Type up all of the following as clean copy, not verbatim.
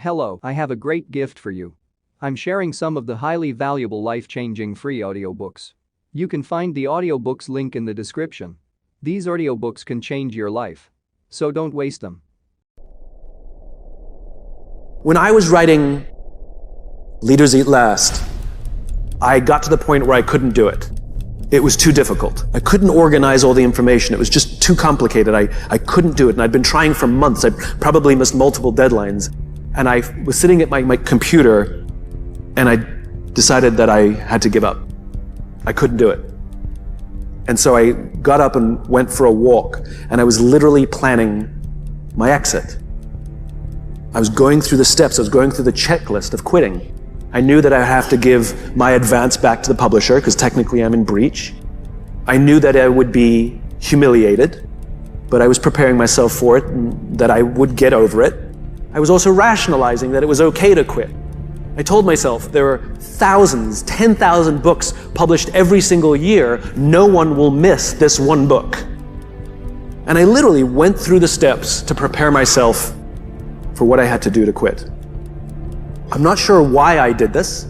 Hello, I have a great gift for you. I'm sharing some of the highly valuable life-changing free audiobooks. You can find the audiobooks link in the description. These audiobooks can change your life. So don't waste them. When I was writing Leaders Eat Last, I got to the point where I couldn't do it. It was too difficult. I couldn't organize all the information. It was just too complicated. I couldn't do it, and I'd been trying for months. I probably missed multiple deadlines. And I was sitting at my computer, and I decided that I had to give up. I couldn't do it. And so I got up and went for a walk, and I was literally planning my exit. I was going through the steps, I was going through the checklist of quitting. I knew that I would have to give my advance back to the publisher, because technically I'm in breach. I knew that I would be humiliated, but I was preparing myself for it, and that I would get over it. I was also rationalizing that it was okay to quit. I told myself there are thousands, 10,000 books published every single year. No one will miss this one book. And I literally went through the steps to prepare myself for what I had to do to quit. I'm not sure why I did this,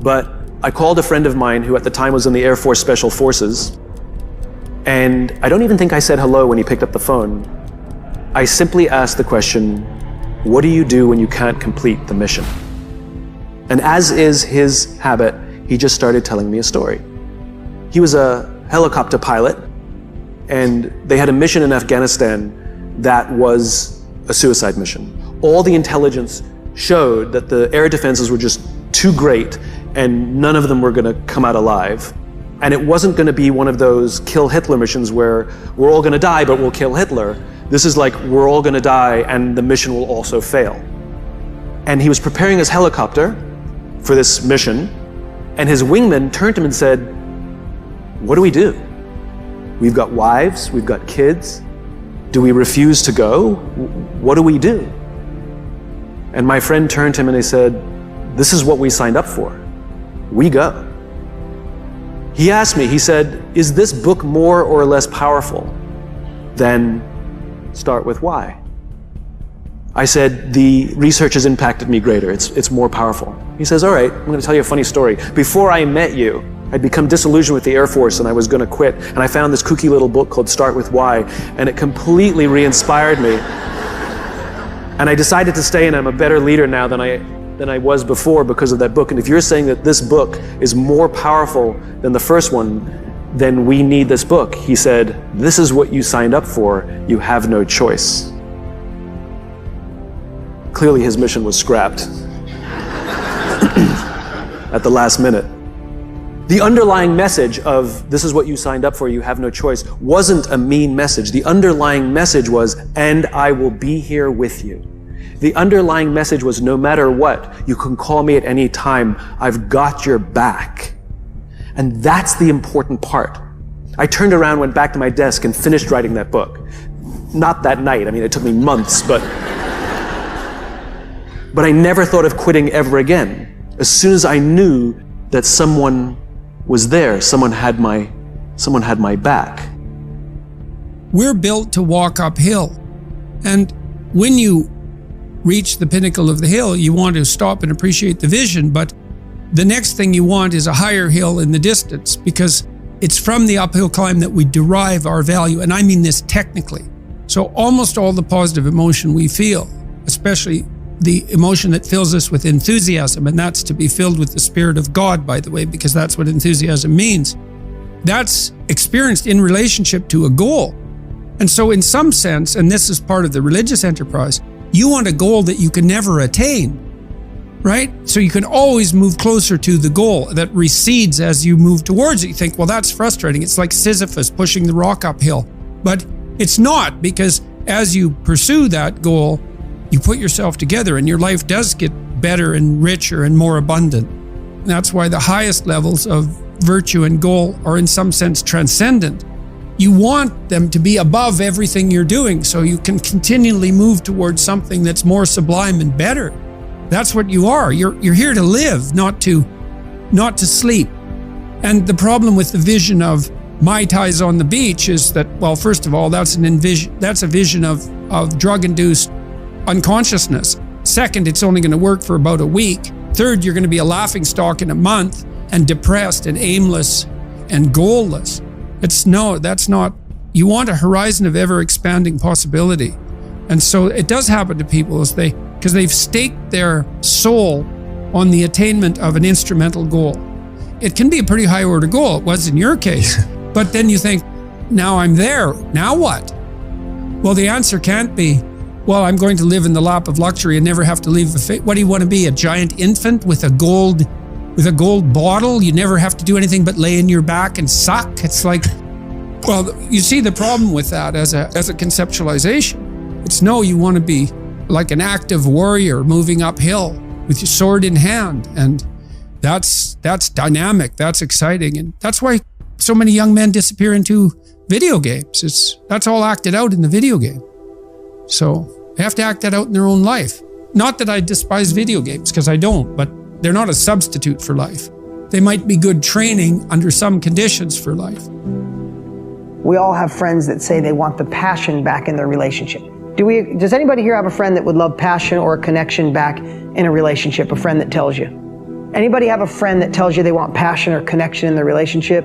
but I called a friend of mine who at the time was in the Air Force Special Forces, and I don't even think I said hello when he picked up the phone. I simply asked the question, what do you do when you can't complete the mission? And as is his habit, he just started telling me a story. He was a helicopter pilot, and they had a mission in Afghanistan that was a suicide mission. All the intelligence showed that the air defenses were just too great, and none of them were going to come out alive. And it wasn't going to be one of those kill Hitler missions where we're all going to die, but we'll kill Hitler. This is like, we're all going to die, and the mission will also fail. And he was preparing his helicopter for this mission, and his wingman turned to him and said, what do we do? We've got wives, we've got kids. Do we refuse to go? What do we do? And my friend turned to him and he said, this is what we signed up for. We go. He asked me, he said, is this book more or less powerful than Start With Why? I said, the research has impacted me greater. It's more powerful. He says, all right, I'm going to tell you a funny story. Before I met you, I'd become disillusioned with the Air Force and I was going to quit. And I found this kooky little book called Start With Why, and it completely re-inspired me. And I decided to stay, and I'm a better leader now than I was before because of that book. And if you're saying that this book is more powerful than the first one, then we need this book. He said, this is what you signed up for. You have no choice. Clearly his mission was scrapped at the last minute. The underlying message of this is what you signed up for, you have no choice, wasn't a mean message. The underlying message was, and I will be here with you. The underlying message was, no matter what, you can call me at any time. I've got your back. And that's the important part. I turned around, went back to my desk, and finished writing that book. Not that night. I mean, it took me months, but I never thought of quitting ever again. As soon as I knew that someone was there, someone had my back. We're built to walk uphill. And when you reach the pinnacle of the hill, you want to stop and appreciate the vision, but the next thing you want is a higher hill in the distance, because it's from the uphill climb that we derive our value, and I mean this technically. So almost all the positive emotion we feel, especially the emotion that fills us with enthusiasm, and that's to be filled with the Spirit of God, by the way, because that's what enthusiasm means. That's experienced in relationship to a goal. And so in some sense, and this is part of the religious enterprise, you want a goal that you can never attain, right? So you can always move closer to the goal that recedes as you move towards it. You think, well, that's frustrating. It's like Sisyphus pushing the rock uphill. But it's not, because as you pursue that goal, you put yourself together and your life does get better and richer and more abundant. And that's why the highest levels of virtue and goal are in some sense transcendent. You want them to be above everything you're doing so you can continually move towards something that's more sublime and better. That's what you are. You're here to live, not to sleep. And the problem with the vision of Mai Tais on the beach is that, well, first of all, that's a vision of drug-induced unconsciousness. Second, it's only going to work for about a week. Third, you're going to be a laughingstock in a month and depressed and aimless and goalless. That's not. You want a horizon of ever expanding possibility. And so it does happen to people because they've staked their soul on the attainment of an instrumental goal. It can be a pretty high order goal. It was in your case. But then you think, now I'm there. Now what? Well, the answer can't be, well, I'm going to live in the lap of luxury and never have to leave the face. What do you want to be? A giant infant with a gold bottle? You never have to do anything but lay in your back and suck? It's like, well, you see the problem with that as a conceptualization. It's no, you want to be like an active warrior moving uphill with your sword in hand. And that's dynamic, that's exciting. And that's why so many young men disappear into video games. That's all acted out in the video game. So they have to act that out in their own life. Not that I despise video games, because I don't, but they're not a substitute for life. They might be good training under some conditions for life. We all have friends that say they want the passion back in their relationship. Does anybody here have a friend that would love passion or a connection back in a relationship? A friend that tells you? Anybody have a friend that tells you they want passion or connection in their relationship,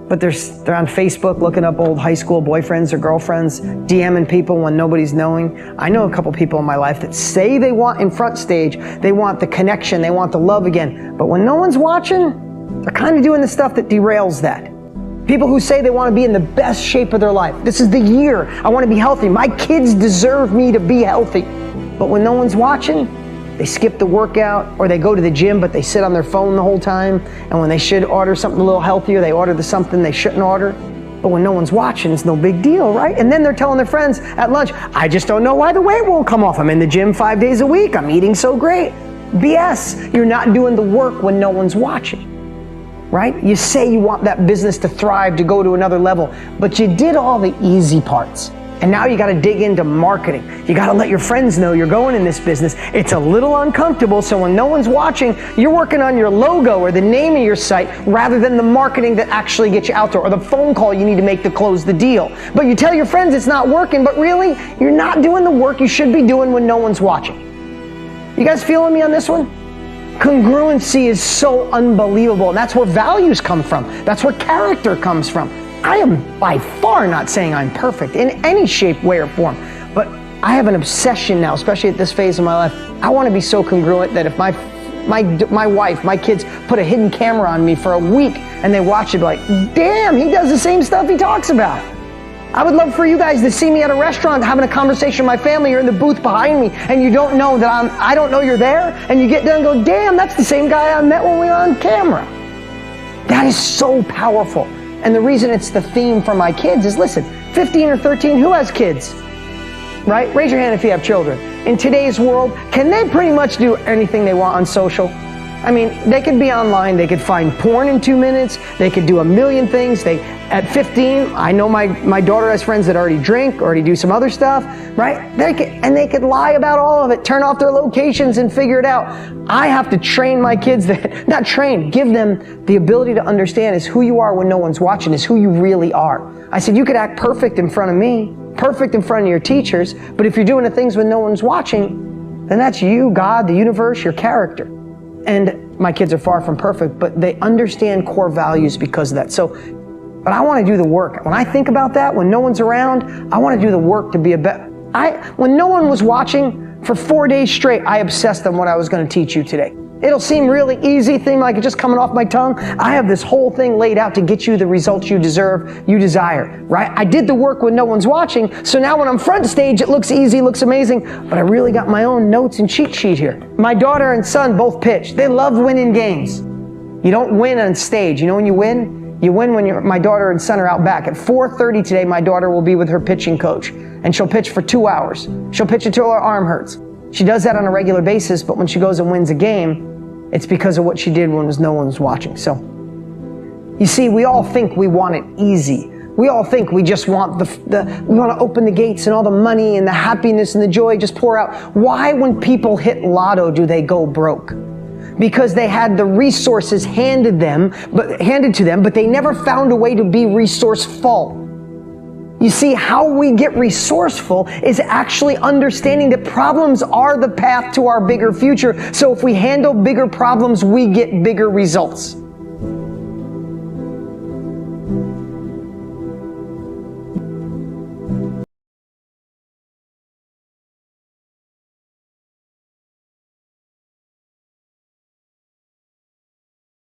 but they're on Facebook looking up old high school boyfriends or girlfriends, DMing people when nobody's knowing? I know a couple people in my life that say they want in front stage, they want the connection, they want the love again, but when no one's watching, they're kind of doing the stuff that derails that. People who say they want to be in the best shape of their life. This is the year. I want to be healthy. My kids deserve me to be healthy. But when no one's watching, they skip the workout, or they go to the gym, but they sit on their phone the whole time. And when they should order something a little healthier, they order something they shouldn't order. But when no one's watching, it's no big deal, right? And then they're telling their friends at lunch, I just don't know why the weight won't come off. I'm in the gym 5 days a week. I'm eating so great. BS. You're not doing the work when no one's watching. Right? You say you want that business to thrive, to go to another level, but you did all the easy parts. And now you got to dig into marketing. You got to let your friends know you're going in this business. It's a little uncomfortable, so when no one's watching, you're working on your logo or the name of your site rather than the marketing that actually gets you out there, or the phone call you need to make to close the deal. But you tell your friends it's not working, but really, you're not doing the work you should be doing when no one's watching. You guys feeling me on this one? Congruency is so unbelievable, and that's where values come from. That's where character comes from. I am by far not saying I'm perfect in any shape, way, or form, but I have an obsession now, especially at this phase of my life. I want to be so congruent that if my wife, my kids put a hidden camera on me for a week and they watch it, be like, damn, he does the same stuff he talks about. I would love for you guys to see me at a restaurant having a conversation with my family. You're in the booth behind me and you don't know that I don't know you're there, and you get there and go, damn, that's the same guy I met when we were on camera. That is so powerful. And the reason it's the theme for my kids is, listen, 15 or 13, who has kids? Right? Raise your hand if you have children. In today's world, can they pretty much do anything they want on social? I mean, they could be online, they could find porn in 2 minutes, they could do a million things. At 15, I know my daughter has friends that already drink, already do some other stuff, right? They could lie about all of it, turn off their locations and figure it out. I have to train my kids, give them the ability to understand is who you are when no one's watching, is who you really are. I said, you could act perfect in front of me, perfect in front of your teachers, but if you're doing the things when no one's watching, then that's you, God, the universe, your character. And my kids are far from perfect, but they understand core values because of that. But I want to do the work. When I think about that, when no one's around, I want to do the work to be a better. When no one was watching for 4 days straight, I obsessed on what I was going to teach you today. It'll seem really easy, seem like it's just coming off my tongue. I have this whole thing laid out to get you the results you deserve, you desire, right? I did the work when no one's watching, so now when I'm front stage, it looks easy, looks amazing, but I really got my own notes and cheat sheet here. My daughter and son both pitch. They love winning games. You don't win on stage. You know when you win? You win when my daughter and son are out back. At 4:30 today, my daughter will be with her pitching coach, and she'll pitch for 2 hours. She'll pitch until her arm hurts. She does that on a regular basis, but when she goes and wins a game, it's because of what she did when no one was watching. So, you see, we all think we want it easy. We all think we just want we want to open the gates and all the money and the happiness and the joy just pour out. Why, when people hit lotto, do they go broke? Because they had the resources handed to them, but they never found a way to be resourceful. You see, how we get resourceful is actually understanding that problems are the path to our bigger future. So if we handle bigger problems, we get bigger results.